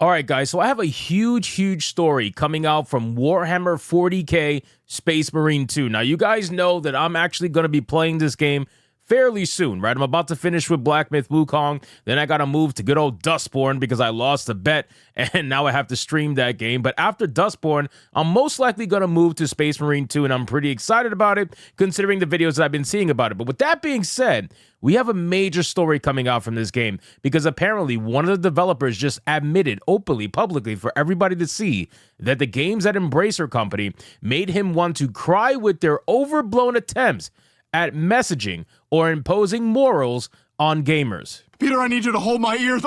All right, guys, so I have a huge story coming out from Warhammer 40K Space Marine 2. Now, you guys know that I'm actually going to be playing this game fairly soon, right? I'm about to finish with Black Myth Wukong. Then I got to move to good old Dustborn because I lost a bet, and now I have to stream that game. But after Dustborn, I'm most likely going to move to Space Marine 2, and I'm pretty excited about it, considering the videos that I've been seeing about it. But with that being said, we have a major story coming out from this game because apparently one of the developers just admitted openly, publicly, for everybody to see that the games at Embracer Company made him want to cry with their overblown attempts at messaging or imposing morals on gamers. Peter, I need you to hold my ears.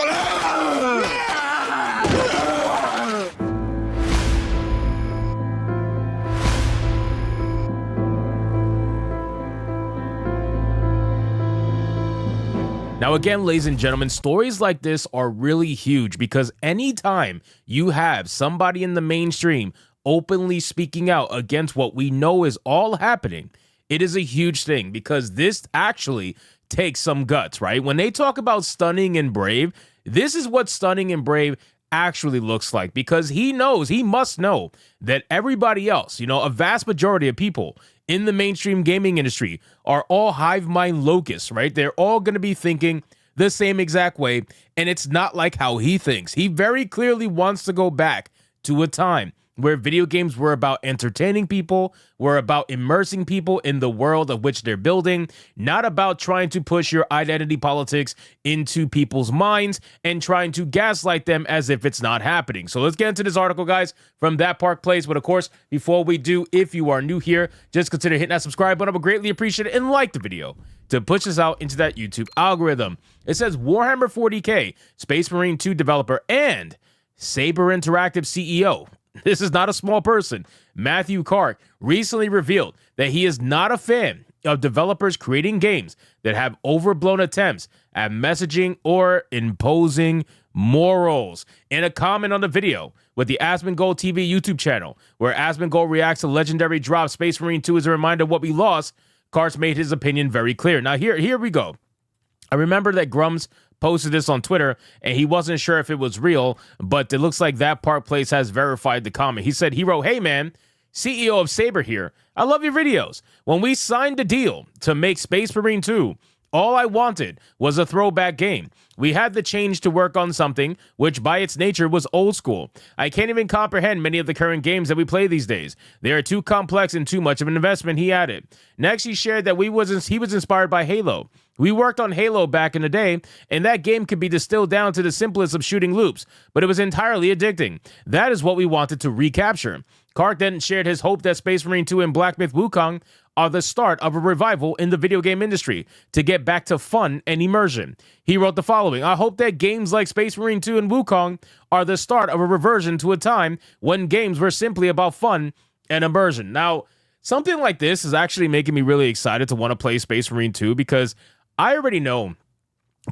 Now, again, ladies and gentlemen, stories like this are really huge because anytime you have somebody in the mainstream openly speaking out against what we know is all happening, it is a huge thing because this actually takes some guts, right? When they talk about stunning and brave, this is what stunning and brave actually looks like because he must know that everybody else, a vast majority of people in the mainstream gaming industry are all hive mind locusts, right? They're all going to be thinking the same exact way, and it's not like how he thinks. He very clearly wants to go back to a time where video games were about entertaining people, were about immersing people in the world of which they're building, not about trying to push your identity politics into people's minds and trying to gaslight them as if it's not happening. So let's get into this article, guys, from That Park Place. But of course, before we do, if you are new here, just consider hitting that subscribe button. I would greatly appreciate it and like the video to push us out into that YouTube algorithm. It says Warhammer 40K, Space Marine 2 developer and Saber Interactive CEO. This is not a small person. Matthew Kark recently revealed that he is not a fan of developers creating games that have overblown attempts at messaging or imposing morals. In a comment on the video with the Asmongold TV YouTube channel, where Asmongold reacts to legendary drop Space Marine 2 as a reminder of what we lost, Kark made his opinion very clear. Now, here we go. I remember that Grums posted this on Twitter, and he wasn't sure if it was real, but it looks like That Park Place has verified the comment. He said, he wrote, "Hey man, CEO of Saber here. I love your videos. When we signed the deal to make Space Marine 2, all I wanted was a throwback game. We had the change to work on something which by its nature was old school. I can't even comprehend many of the current games that we play these days. They are too complex and too much of an investment," he added. Next, he shared that he was inspired by Halo. "We worked on Halo back in the day, and that game could be distilled down to the simplest of shooting loops, but it was entirely addicting. That is what we wanted to recapture." Kark then shared his hope that Space Marine 2 and Black Myth Wukong are the start of a revival in the video game industry to get back to fun and immersion. He wrote the following: "I hope that games like Space Marine 2 and Wukong are the start of a reversion to a time when games were simply about fun and immersion." Now, something like this is actually making me really excited to want to play Space Marine 2 because I already know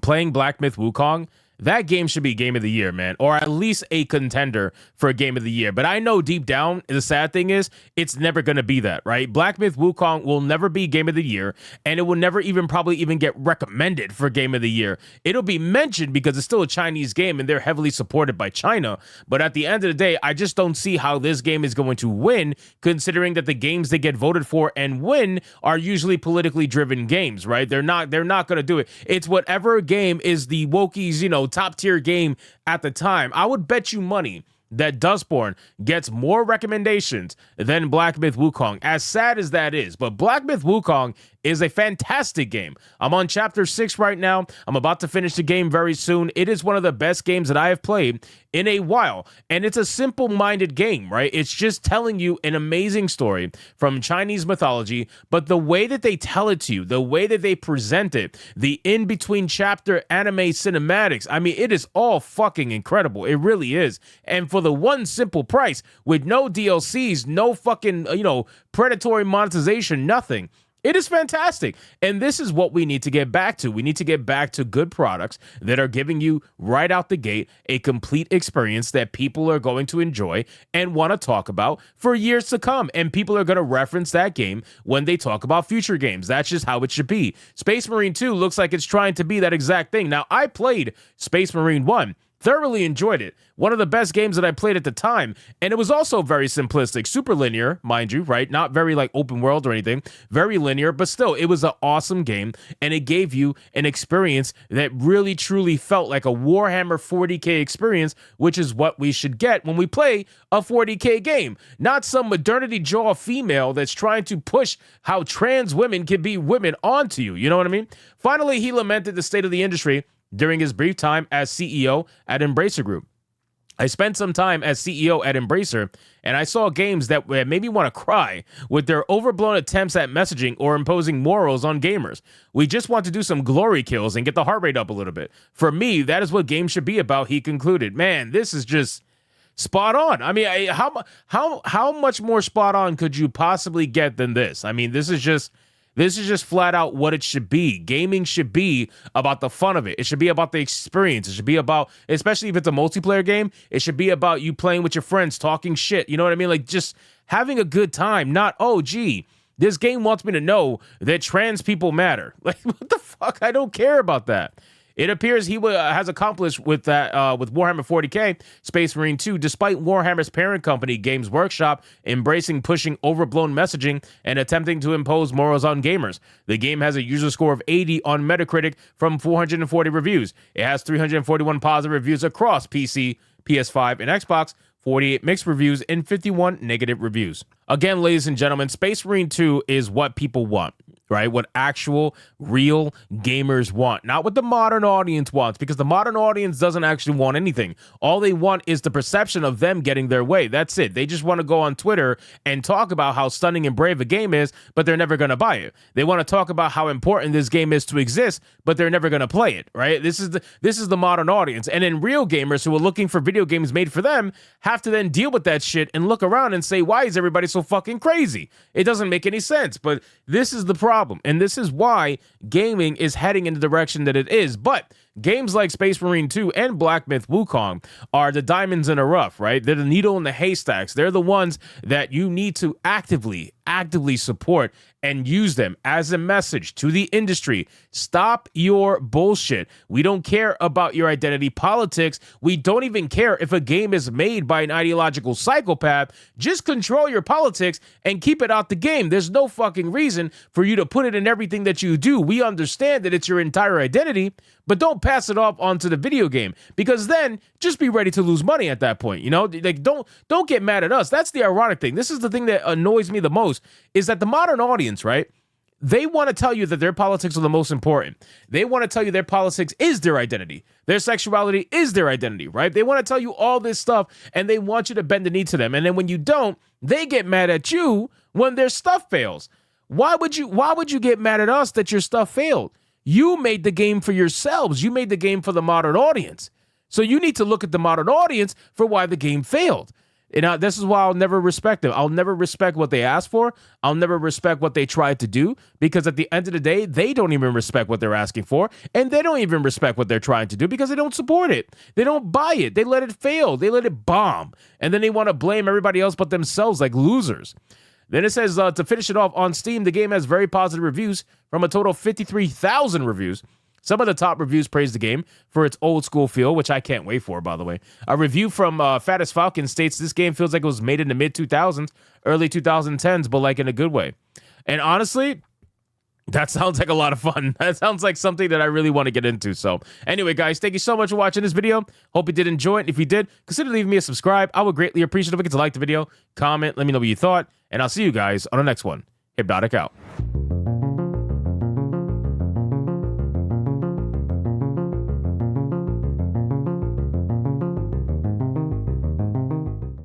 playing Black Myth Wukong, that game should be Game of the Year, man, or at least a contender for a Game of the Year. But I know deep down, the sad thing is, it's never going to be that, right? Black Myth Wukong will never be Game of the Year, and it will never probably even get recommended for Game of the Year. It'll be mentioned because it's still a Chinese game, and they're heavily supported by China. But at the end of the day, I just don't see how this game is going to win, considering that the games they get voted for and win are usually politically driven games, right? They're not going to do it. It's whatever game is the wokies, top tier game at the time. I would bet you money that Dustborn gets more recommendations than Black Myth Wukong, as sad as that is. But Black Myth Wukong is a fantastic game. I'm on chapter 6 right now. I'm about to finish the game very soon. It is one of the best games that I have played in a while, and it's a simple-minded game, right? It's just telling you an amazing story from Chinese mythology, but the way that they tell it to you, the way that they present it, the in-between chapter anime cinematics, I mean, it is all fucking incredible. It really is. And for the one simple price, with no DLCs, no fucking, predatory monetization, nothing, it is fantastic. And this is what we need to get back to. We need to get back to good products that are giving you right out the gate a complete experience that people are going to enjoy and want to talk about for years to come. And people are going to reference that game when they talk about future games. That's just how it should be. Space Marine 2 looks like it's trying to be that exact thing. Now, I played Space Marine 1. Thoroughly enjoyed it. One of the best games that I played at the time. And it was also very simplistic, super linear, mind you, right? Not very like open world or anything. Very linear, but still, it was an awesome game. And it gave you an experience that really, truly felt like a Warhammer 40K experience, which is what we should get when we play a 40K game. Not some modernity jaw female that's trying to push how trans women can be women onto you. You know what I mean? Finally, he lamented the state of the industry during his brief time as CEO at Embracer Group. I spent some time as CEO at Embracer, and I saw games that made me want to cry with their overblown attempts at messaging or imposing morals on gamers. We just want to do some glory kills and get the heart rate up a little bit. For me, that is what games should be about, he concluded. Man, this is just spot on. I mean, how much more spot on could you possibly get than this? I mean, this is just flat out what it should be. Gaming should be about the fun of it. It should be about the experience. It should be about, especially if it's a multiplayer game, it should be about you playing with your friends, talking shit. You know what I mean? Like just having a good time, not, oh, gee, this game wants me to know that trans people matter. Like, what the fuck? I don't care about that. It appears he has accomplished with that with Warhammer 40K Space Marine 2, despite Warhammer's parent company, Games Workshop, pushing overblown messaging and attempting to impose morals on gamers. The game has a user score of 80 on Metacritic from 440 reviews. It has 341 positive reviews across PC, PS5, and Xbox, 48 mixed reviews, and 51 negative reviews. Again, ladies and gentlemen, Space Marine 2 is what people want, right? What actual, real gamers want. Not what the modern audience wants, because the modern audience doesn't actually want anything. All they want is the perception of them getting their way. That's it. They just want to go on Twitter and talk about how stunning and brave a game is, but they're never going to buy it. They want to talk about how important this game is to exist, but they're never going to play it, right? This is the modern audience. And then real gamers who are looking for video games made for them have to then deal with that shit and look around and say, why is everybody so fucking crazy? It doesn't make any sense. But this is the problem. And this is why gaming is heading in the direction that it is. But games like Space Marine 2 and Black Myth Wukong are the diamonds in the rough, right? They're the needle in the haystacks. They're the ones that you need to actively support and use them as a message to the industry. Stop your bullshit. We don't care about your identity politics. We don't even care if a game is made by an ideological psychopath. Just control your politics and keep it out the game. There's no fucking reason for you to put it in everything that you do. We understand that it's your entire identity, but don't pass it off onto the video game, because then just be ready to lose money at that point. You know, like don't get mad at us. That's the ironic thing. This is the thing that annoys me the most, is that the modern audience, right? They want to tell you that their politics are the most important. They want to tell you their politics is their identity. Their sexuality is their identity, right? They want to tell you all this stuff, and they want you to bend the knee to them. And then when you don't, they get mad at you when their stuff fails. Why would you get mad at us that your stuff failed? You made the game for yourselves. You made the game for the modern audience. So you need to look at the modern audience for why the game failed. And this is why I'll never respect them. I'll never respect what they asked for. I'll never respect what they tried to do, because at the end of the day, they don't even respect what they're asking for, and they don't even respect what they're trying to do because they don't support it. They don't buy it. They let it fail. They let it bomb. And then they want to blame everybody else but themselves like losers. Then it says, to finish it off, on Steam, the game has very positive reviews from a total of 53,000 reviews. Some of the top reviews praise the game for its old school feel, which I can't wait for, by the way. A review from Fattest Falcon states this game feels like it was made in the mid-2000s, early 2010s, but like in a good way. And honestly, that sounds like a lot of fun. That sounds like something that I really want to get into. So anyway, guys, thank you so much for watching this video. Hope you did enjoy it. If you did, consider leaving me a subscribe. I would greatly appreciate it if you could like the video, comment, let me know what you thought, and I'll see you guys on the next one. Hypnotic out.